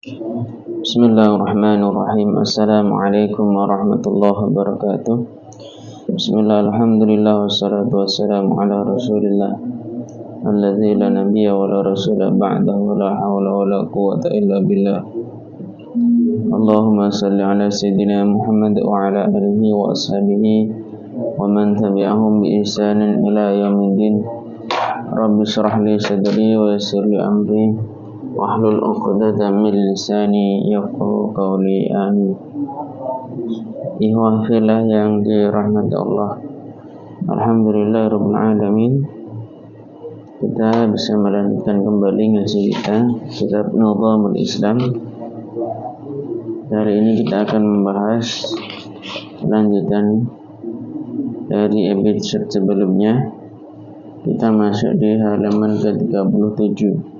Bismillahirrahmanirrahim. Assalamualaikum warahmatullahi wabarakatuh. Bismillah, alhamdulillah, wassalatu wassalamu ala rasulillah alladzi la nabiyya wa la rasula ba'dahu wa la hawla wa la quwwata illa billah. Allahumma salli ala sayyidina Muhammad wa ala alihi wa ashabihi wa man tabi'ahum bi ihsanin ila yaumiddin. Rabbi shrah li sadri wa yassir li amri wahlul 'uqdatam min lisani yafqahu qawli. Amin. Ikhwah fillah yang dirahmati Allah, alhamdulillahirabbil alamin, kita bisa melanjutkan kembali ngaji kita kitab Nizamul Islam. Hari ini kita akan membahas lanjutan dari episode sebelumnya. Kita masuk di halaman ke-37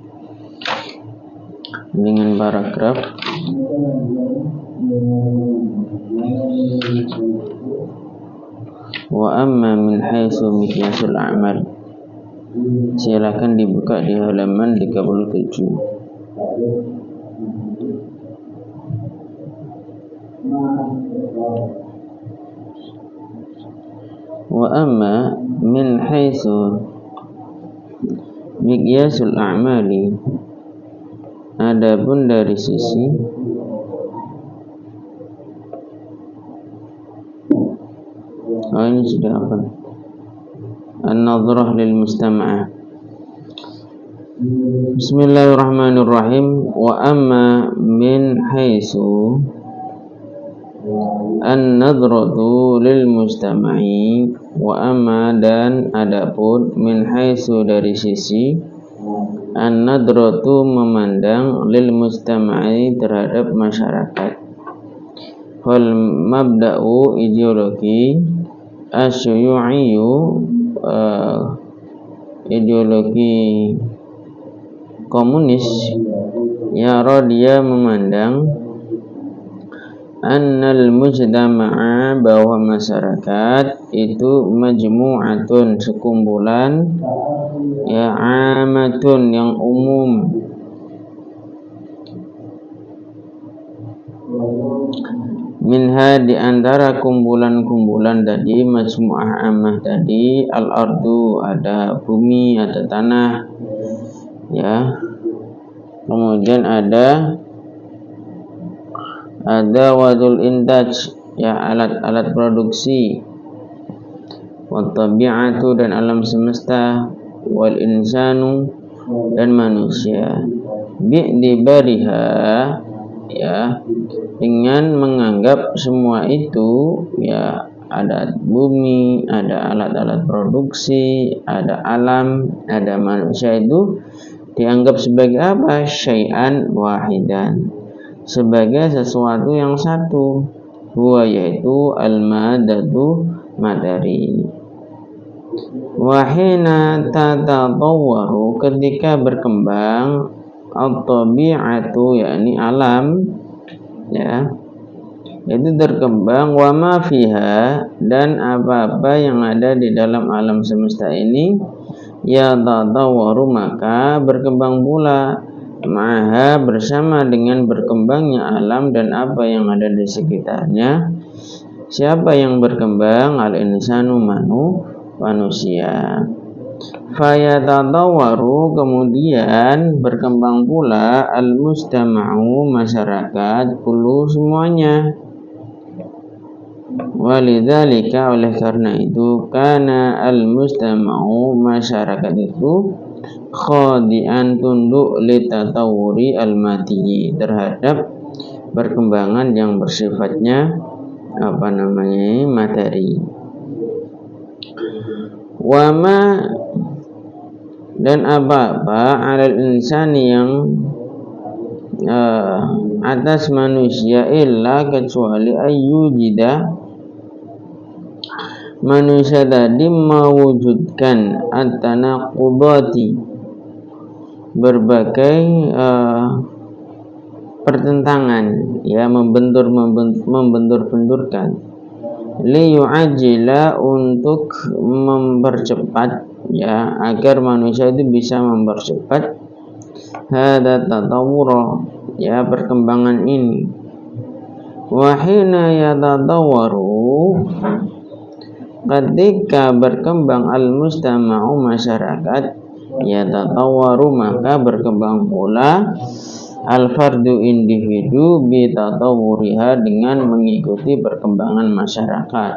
dengan paragraf wa amma min haitsu miqyasul a'mal. Silakan dibuka di halaman 37. Wa amma min haitsu miqyasul a'mali, adapun dari sisi ini sudah apa? An-nadhrah lil mustama'ah. Bismillahirrahmanirrahim. Wa amma min haitsu an-nadratu lil mustama'i, wa amma dan adapun min haitsu dari sisi an-nadratu memandang lil mustama'i terhadap masyarakat. Fal mabda'u ideologi asyuyu'iyyu, ideologi komunis, yara dia memandang annal mujtama'a bahwa masyarakat itu majmu'atun sekumpulan, ya amatun yang umum, minha di antara kumpulan-kumpulan tadi, majmu'ah amah tadi, al-ardu ada bumi, ada tanah, ya. Kemudian ada wadul intaj, ya alat-alat produksi, wat tabi'atu dan alam semesta, wal insanu dan manusia, bi'dibariha, ya, dengan menganggap semua itu, ya, ada bumi, ada alat-alat produksi, ada alam, ada manusia, itu dianggap sebagai apa? Syai'an wahidan, sebagai sesuatu yang satu, huwa yaitu al-madatu materi. Wahina tatatawwaru, ketika berkembang, at-tabi'atu yakni alam, ya, itu berkembang, wa ma fiha dan apa-apa yang ada di dalam alam semesta ini, ya tatawwaru maka berkembang pula, ma'aha bersama dengan berkembangnya alam dan apa yang ada di sekitarnya. Siapa yang berkembang? Al-insanu manusia. Fayatatawwaru, kemudian berkembang pula al-mustama'u masyarakat, kullu semuanya. Walidzalika, oleh karena itu, kana al-mustama'u masyarakat itu khadi'an tunduk litatawuri al-mati, terhadap perkembangan yang bersifatnya materi. Wama dan apa-apa alal insani yang atas manusia, illa kecuali ayyujida, manusia tadi mewujudkan at-tanaqudati, berbagai pertentangan, ya, membentur-benturkan, liyu'ajila, untuk mempercepat, ya, agar manusia itu bisa mempercepat hada tatawura, ya perkembangan ini. Wa hina yatatawwaru, ketika berkembang al-mustama'u masyarakat, yatatawwaru maka berkembang pula al-fardu individu bitatawwuriha dengan mengikuti perkembangan masyarakat.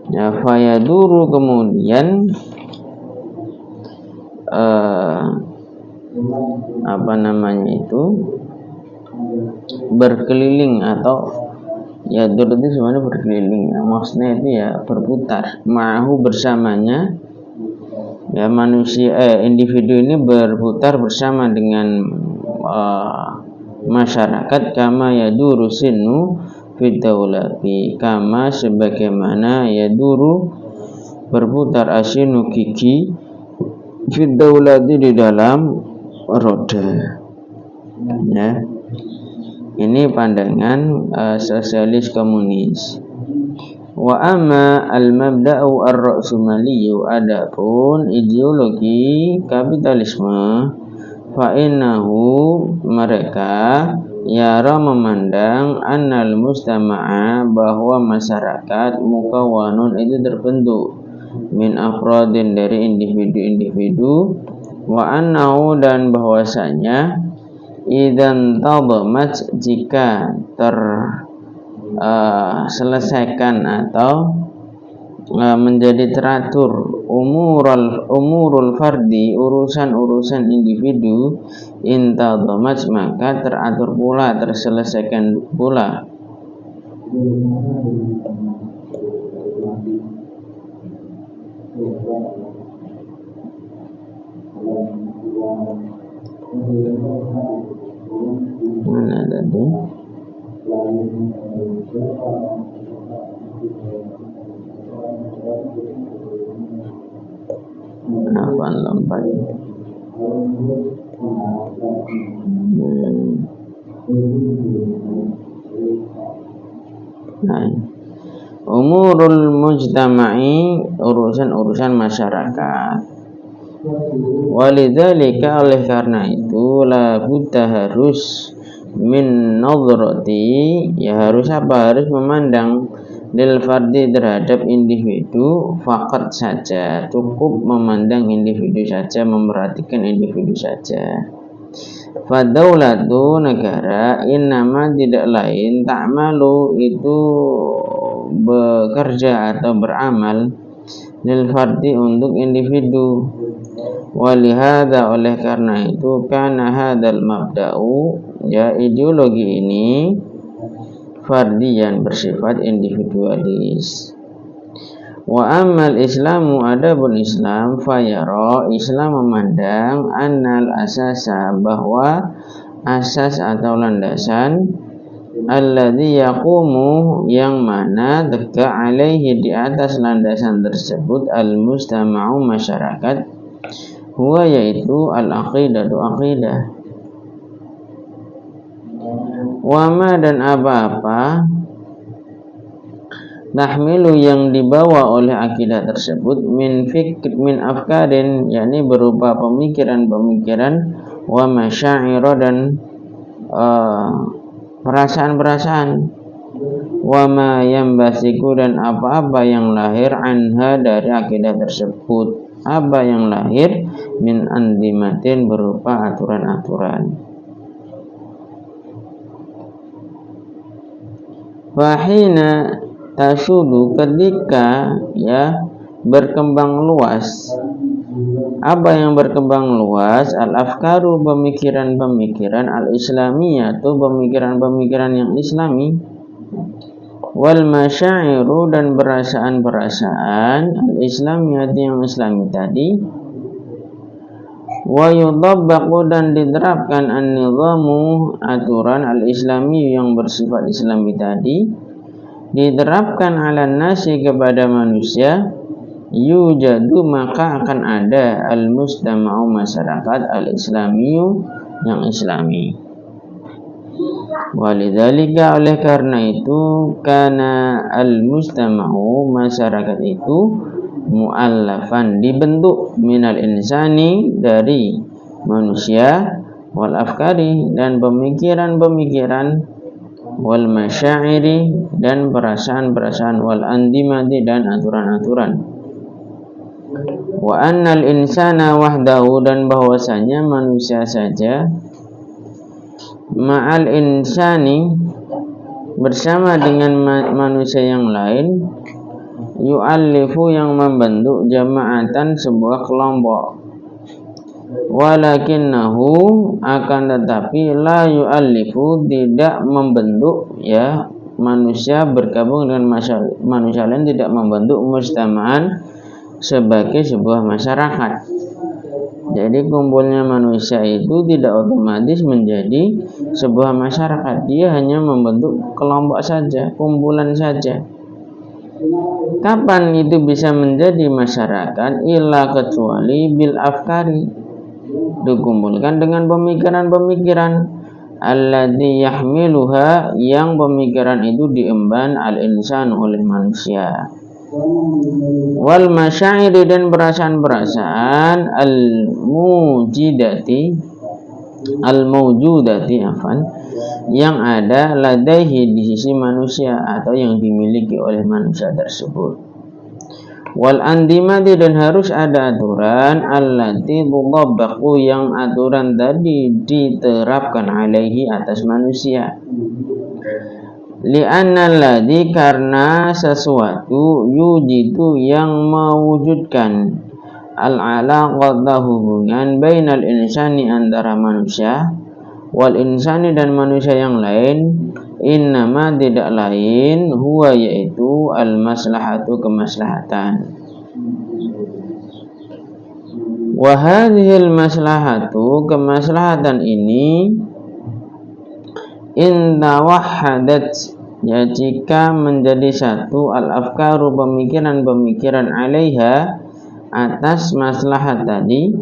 Ya, fayaduru kemudian berkeliling, atau ya itu sebenarnya berkeliling ya, maksudnya itu ya berputar, ma'ahu bersamanya ya manusia individu ini berputar bersama dengan masyarakat, kama yaduru sinu fid daulati, kama sebagaimana yaduru berputar asinu gigi fid daulati di dalam roda. Ya, ini pandangan sosialis komunis. Wa amma al-mabda'u ar-ra'sumaliyu, adapun ideologi kapitalisme, fa innahu mereka yara memandang annal mustama'a bahwa masyarakat mukawwanun itu terbentuk min afradin dari individu-individu, wa annahu dan bahwasanya idan tadamat jika selesaikan atau menjadi teratur umurul fardi, urusan-urusan individu, intadamat maka teratur pula, terselesaikan pula mana tadi? Apaan lompat? Umurul mujtama'i, urusan-urusan masyarakat. Walidzalika, oleh karena itu, la budda harus min nadhrati, ya harus apa? Harus memandang lil fardi terhadap individu faqat saja, cukup memandang individu saja, memperhatikan individu saja. Fadaulatu, negara, innama tidak lain, ta'malu itu bekerja atau beramal lil fardi untuk individu. Walihada, oleh karena itu, kana hadal mabda'u, ya ideologi ini fardiyan bersifat individualis. Wa amal islamu, adapun Islam, fayara, Islam memandang annal asasa, bahwa asas atau landasan, alladzi yaqumu, yang mana tegak alaihi, di atas landasan tersebut, al-mustama'u masyarakat, huwa yaitu al-aqidatu aqidah. Wama dan apa-apa tahmilu yang dibawa oleh akidah tersebut min afkarin, yakni berupa pemikiran-pemikiran, wa masyaira dan perasaan-perasaan, wa ma yambasiku dan apa-apa yang lahir anha dari akidah tersebut, apa yang lahir min andimatin berupa aturan-aturan. Wahina tasudu, ketika ya berkembang luas, apa yang berkembang luas, al-afkaru, pemikiran-pemikiran, al-islamiyah, itu pemikiran-pemikiran yang islami, wal masyairu dan perasaan-perasaan, al-islamiyah yang islami tadi, wa yudabbaqu dan diterapkan an-nizamu, aturan al-islami yang bersifat islami tadi, diterapkan ala nasi kepada manusia, yujadu maka akan ada al-mustama'u masyarakat al-islamiyu yang islami. Walidzalika, oleh karena itu, kana al-mustama'u masyarakat itu mu'allafan dibentuk minal insani dari manusia, wal afkari dan pemikiran-pemikiran, wal masyairi dan perasaan-perasaan, wal andimati dan aturan-aturan. Wa annal insana wahdahu dan bahwasanya manusia saja, ma'al insani bersama dengan manusia yang lain, yu'allifu yang membentuk jama'atan sebuah kelompok, walakinnahu akan tetapi la yu'allifu tidak membentuk ya manusia bergabung dengan manusia lain, tidak membentuk mujtama'an sebagai sebuah masyarakat. Jadi kumpulnya manusia itu tidak otomatis menjadi sebuah masyarakat, dia hanya membentuk kelompok saja, kumpulan saja. Kapan itu bisa menjadi masyarakat? Illa kecuali bil afkari, dikumpulkan dengan pemikiran-pemikiran, alladzi yahmiluha yang pemikiran itu diemban al-insan oleh manusia, wal masyairi dan perasaan-perasaan al-mawjudati yang ada ladaihi di sisi manusia atau yang dimiliki oleh manusia tersebut, wal andimati dan harus ada aturan allati tudabbaqu yang aturan tadi diterapkan alaihi atas manusia, li'anna alladhi karena sesuatu yujidu yang mewujudkan al-alaqata hubungan bainal insani antara manusia wal insani dan manusia yang lain, innama tidak lain huwa yaitu al-maslahatu kemaslahatan. Wa hadhil maslahatu kemaslahatan ini inda wahhadat ya jika menjadi satu al-afkaru pemikiran-pemikiran alaiha atas maslahat tadi,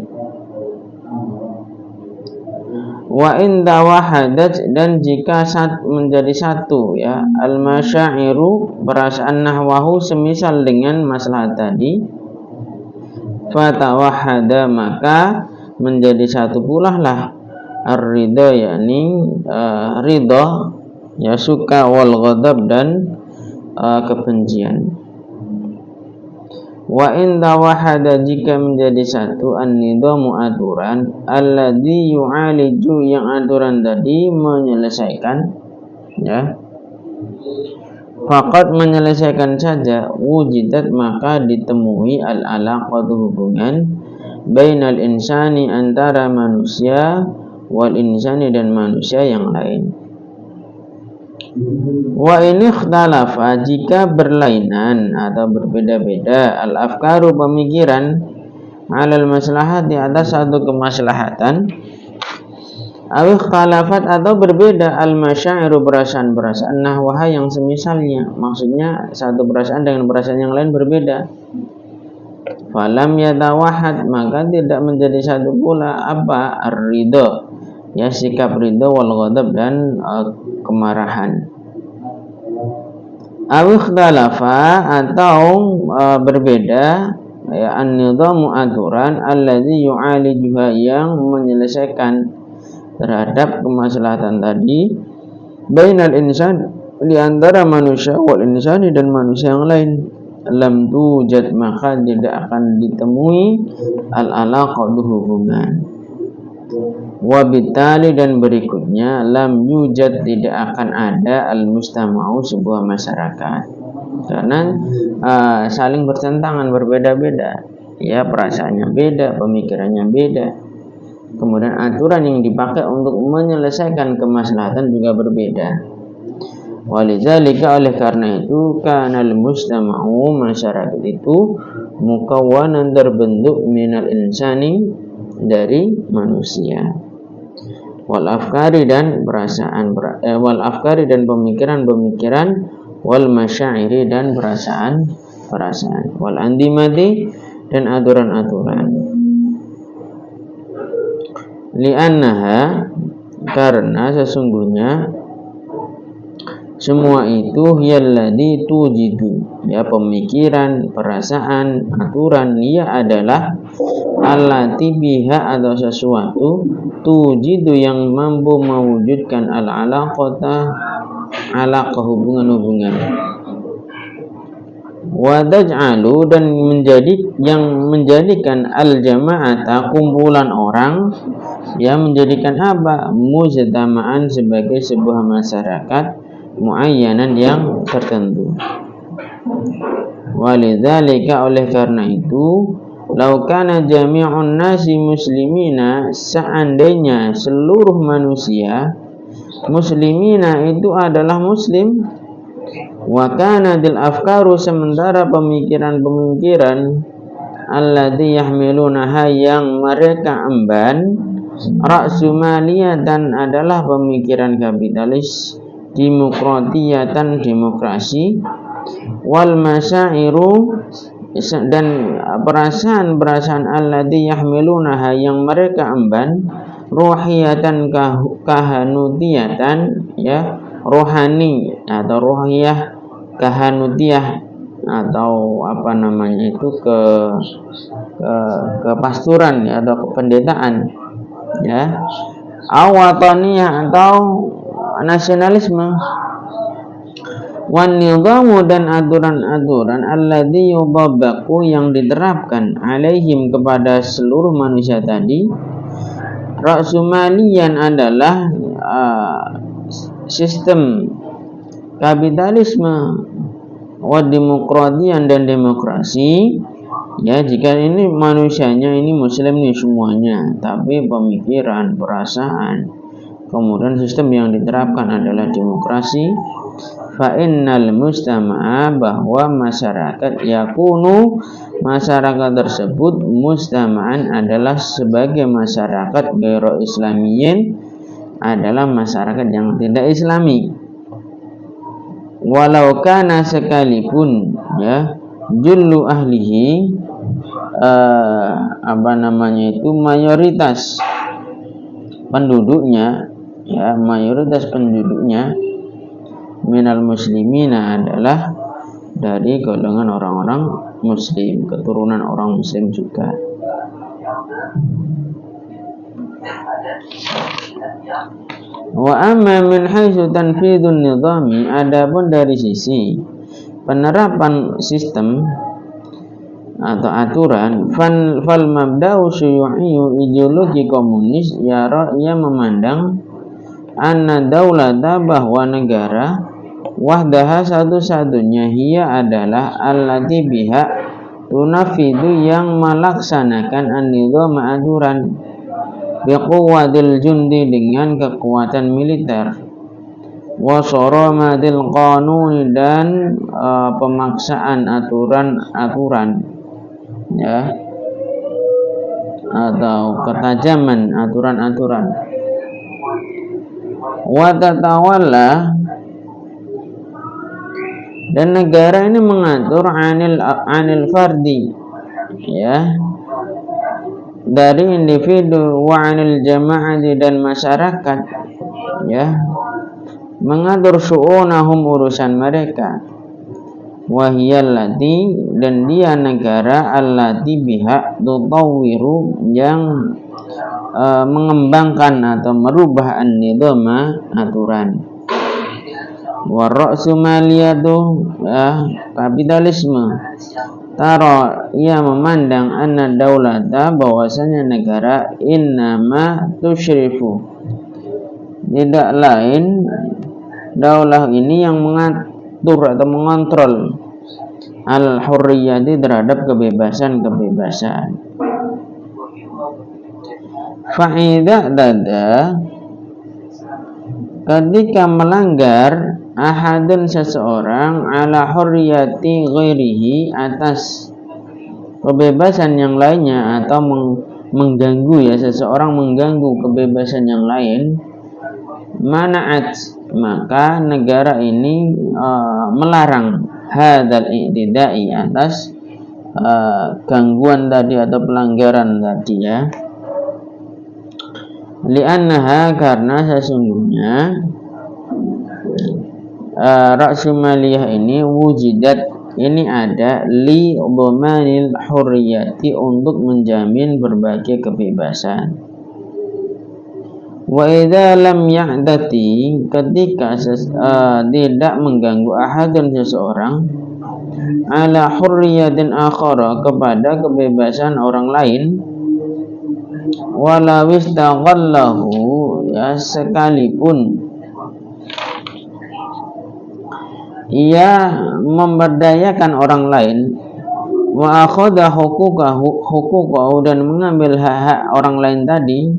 wa inda wahadat dan jika menjadi satu ya al-masyairu perasaan nahwahu semisal dengan maslahat tadi, fatawahada maka menjadi satu pula lah ar-ridha yakni ridha ya suka, wal ghadab dan kebencian. Wa inda wahada jika menjadi satu an-nidhamu aturan alladzi yu'aliju yang aturan tadi menyelesaikan ya faqat menyelesaikan saja, wujidat maka ditemui al-alaqatu hubungan bainal insani antara manusia wal insani dan manusia yang lain. Wa ini ikhtalafa jika berlainan atau berbeda-beda al-afkaru pemikiran alal maslahat di atas satu kemaslahatan, aw ikhtalafat atau berbeda al-masyairu perasaan-perasaan nahwaha yang semisalnya, maksudnya satu perasaan dengan perasaan yang lain berbeda, falam yatawahad maka tidak menjadi satu pula apa ar-ridha ya sikap ridha, wal ghadab dan kemarahan. Aw ikhtalafa atau berbeda ya an-nidhamu aturan alladzi yu'alijuha yang menyelesaikan terhadap kemaslahatan tadi, bainal insan di antara manusia wal insani dan manusia yang lain, lam tujad maka tidak akan ditemui al-alaqatu hubungan. Wabitali dan berikutnya lam yujad tidak akan ada al-mustama'u sebuah masyarakat, karena saling bertentangan, berbeda-beda ya, perasaannya beda, pemikirannya beda, kemudian aturan yang dipakai untuk menyelesaikan kemaslahatan juga berbeda. Walidzalika oleh karena itu kanal mustama'u masyarakat itu mukawwanan terbentuk minal insani dari manusia, wal afkari dan perasaan wal afkari dan pemikiran-pemikiran, wal masyairi dan perasaan-perasaan, wal andimati dan aturan-aturan. Li'annaha karena sesungguhnya semua itu hiyalladzi tujidu, ya, pemikiran, perasaan, aturan, ia adalah allati biha atau sesuatu tujidu yang mampu mewujudkan al-alaqata, alaqah, hubungan-hubungan, wa taj'alu, dan menjadikan al-jama'ata, kumpulan orang, ya, menjadikan apa? Mujtama'an, sebagai sebuah masyarakat muayyanan yang tertentu. Walidzalika, oleh karena itu, laukana jami'un nasi muslimina, seandainya seluruh manusia muslimina itu adalah muslim, wa kanadil afkaru, sementara pemikiran-pemikiran alladzi yahmilunaha, yang mereka emban, ra'sumaliyatan, adalah pemikiran kapitalis, demokratiyatan, demokrasi, wal masyairu, dan perasaan-perasaan alladzi yahmilunaha, yang mereka emban, ruhiyatan, kahanutiyatan, ya, rohani atau ruhiyah, kahanutiyah, atau apa namanya itu, kepasturan, ya, atau kependetaan, ya, awataniyah, atau nasionalisme, wan nizamu, dan aturan-aturan alladzi yudabbaqu, yang diterapkan, alaihim, kepada seluruh manusia tadi. Ra'sumaliyan adalah sistem kapitalisme, wa demokratian, dan demokrasi, ya, jika ini manusianya ini muslim nih semuanya, tapi pemikiran, perasaan, kemudian sistem yang diterapkan adalah demokrasi, fa innal mujtama'a, bahwa masyarakat, yakunu, masyarakat tersebut, mujtama'an, adalah sebagai masyarakat ghairu islamiyin, adalah masyarakat yang tidak islami. Walau kana, sekalipun, ya, jullu ahlihi, apa namanya itu, mayoritas penduduknya, ya, mayoritas penduduknya, minal muslimina, adalah dari golongan orang-orang muslim, keturunan orang muslim juga. Wa amma min haitsu tanfidun nizami, adapun dari sisi penerapan sistem atau aturan, fal mabda'u syuyu'iyyu, ideologi komunis, ia memandang anna daulata, bahwa negara, wahdaha, satu-satunya, hiya adalah allati biha tunafidu, yang melaksanakan an-nizama, aturan, biquwwatil jundi, dengan kekuatan militer, wa saramatil qanuni, dan pemaksaan aturan-aturan, ya, atau ketajaman aturan-aturan. Wa tatawalla, dan negara ini mengatur anil fardi, ya, dari individu, wa anil jama'ati, dan masyarakat, ya, mengatur syu'unahum, urusan mereka, wahiyallati, dan dia negara, allati biha tutawwiru, yang mengembangkan atau merubah an-nizama, aturan, warra'sumaliyatu, ya, kapitalisme, taro, ia memandang, anna daulata, bahwasanya negara, innama tusyrifu, tidak lain daulah ini yang mengatur atau mengontrol, al-hurriyati, terhadap kebebasan-kebebasan. Fa'idha dada, ketika melanggar, ahadun, seseorang, ala hurriyati ghairihi, atas kebebasan yang lainnya, atau mengganggu, ya, seseorang mengganggu kebebasan yang lain, mana'at, maka negara ini melarang, hadzal i'tidai, atas gangguan tadi atau pelanggaran tadi, ya. Li'annaha, karena sesungguhnya Ra'sumaliyah ini wujidat, ini ada li dhamanil hurriyati, untuk menjamin berbagai kebebasan. Wa idza lam ya'dati, ketika tidak mengganggu ahadun seseorang, ala hurriyatin akhara, kepada kebebasan orang lain, walau istaghallahu, ya sekalipun ia memberdayakan orang lain, wa akhadha huquqahu, dan mengambil hak-hak orang lain tadi,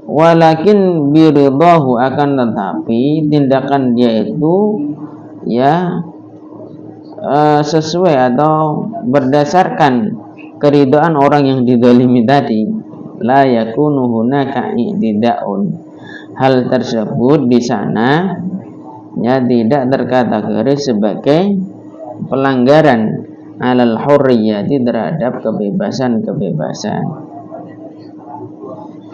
walakin biridahu, akan tetapi tindakan dia itu ya sesuai atau berdasarkan keridhaan orang yang dizalimi tadi, la yakunu hunaka i'tidaun, hal tersebut di sana ya tidak terkategori sebagai pelanggaran alal hurriyati, terhadap kebebasan-kebebasan.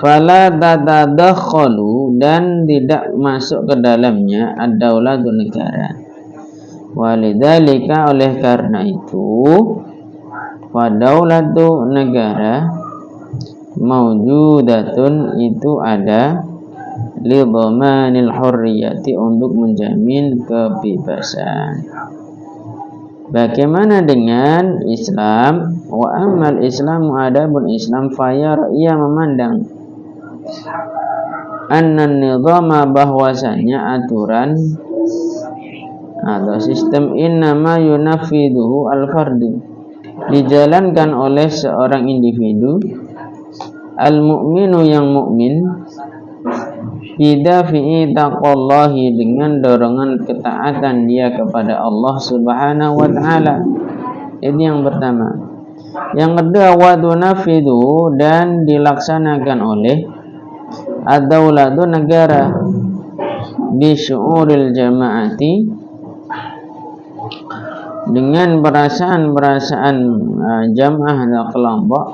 Fala tatadakhalu, dan tidak masuk ke dalamnya ad-daulatu, negara. Walidzalika, oleh karena itu, fadaulatu, negara, maujudatun, itu ada, li dhamanil hurriyati, untuk menjamin kebebasan. Bagaimana dengan Islam? Wa amal Islamu, adapun Islam, fayar, ia memandang, anna nizama, bahwasanya aturan atau sistem, innama yunafiduhu al-fardu, dijalankan oleh seorang individu, al-mu'minu, yang mukmin, bidafi'i taqwallahi, dengan dorongan ketaatan dia kepada Allah Subhanahu wa ta'ala. Ini yang pertama. Yang kedua, wa tunafidu, dan dilaksanakan oleh ad-daulatu, negara, bi syu'uril jama'ati, dengan perasaan-perasaan jamaah atau kelompok,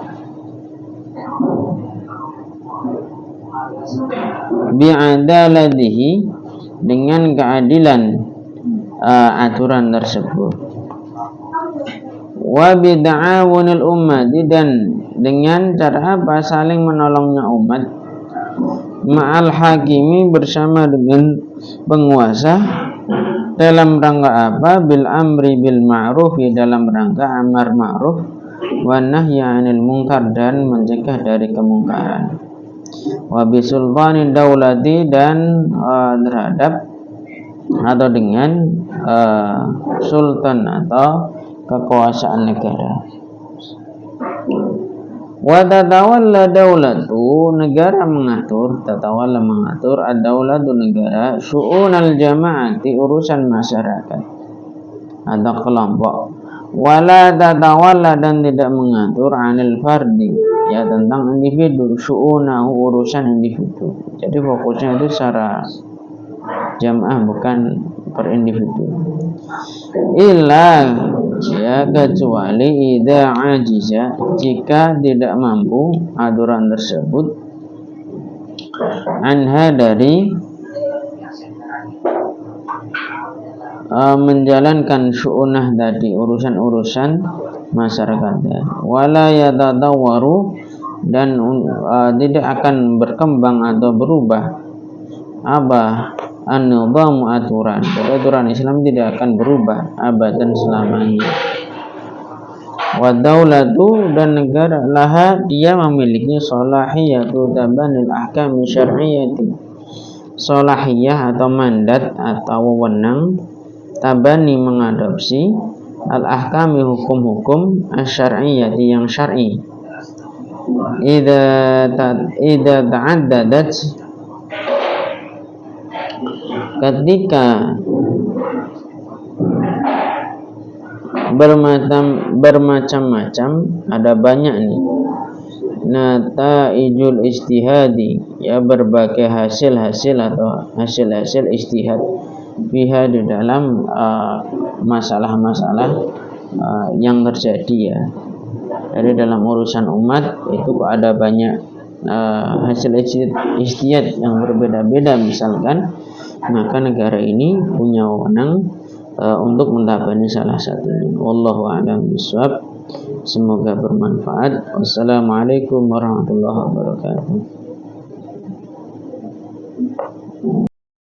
bi'adalatihi, dengan keadilan aturan tersebut, wa bida'awunil ummati, dan dengan cara apa? Saling menolongnya umat, ma'al hakimi, bersama dengan penguasa, dalam rangka apa? Bil amri bil ma'ruf, dalam rangka amar ma'ruf, wa nahyi 'anil munkar, dan mencegah dari kemungkaran, wa bisultani daulati, dan terhadap atau dengan sultan atau kekuasaan negara. Wa tatawalla daulatu, negara mengatur, tatawalla, mengatur, ad-daulatu, negara, syu'unal jama'ati, urusan masyarakat atau kelompok, wala tatawalla, dan tidak mengatur, anil fardi, ya tentang individu, syu'unahu, urusan individu. Jadi fokusnya itu secara jamaah, bukan per individu. Illa, ya kecuali, idza ajiza, jika tidak mampu aturan tersebut, anha, dari menjalankan syu'unah tadi, urusan-urusan masyarakat, wala yatatawwaru, dan tidak akan berkembang atau berubah apa? An-nizamu, aturan. Jadi aturan Islam tidak akan berubah abadan, selamanya. Wa daulatu, dan negara, laha, dia memiliki salahiyatu tabanil ahkam syar'iyyati, salahiyah atau mandat atau wewenang, tabani, mengadopsi, al-ahkami, hukum-hukum, asy-syar'iyyati, yang syar'i, idza ta'addadat, ketika bermacam-macam, ada banyak nih, nataijul istihadi, ya berbagai hasil-hasil atau hasil-hasil istihad, biha, di dalam masalah-masalah yang terjadi, ya. Jadi dalam urusan umat itu ada banyak hasil istihad yang berbeda-beda. Misalkan maka negara ini punya wewenang untuk mentabani salah satunya. Wallahu a'lam bishawab. Semoga bermanfaat. Wassalamualaikum warahmatullahi wabarakatuh.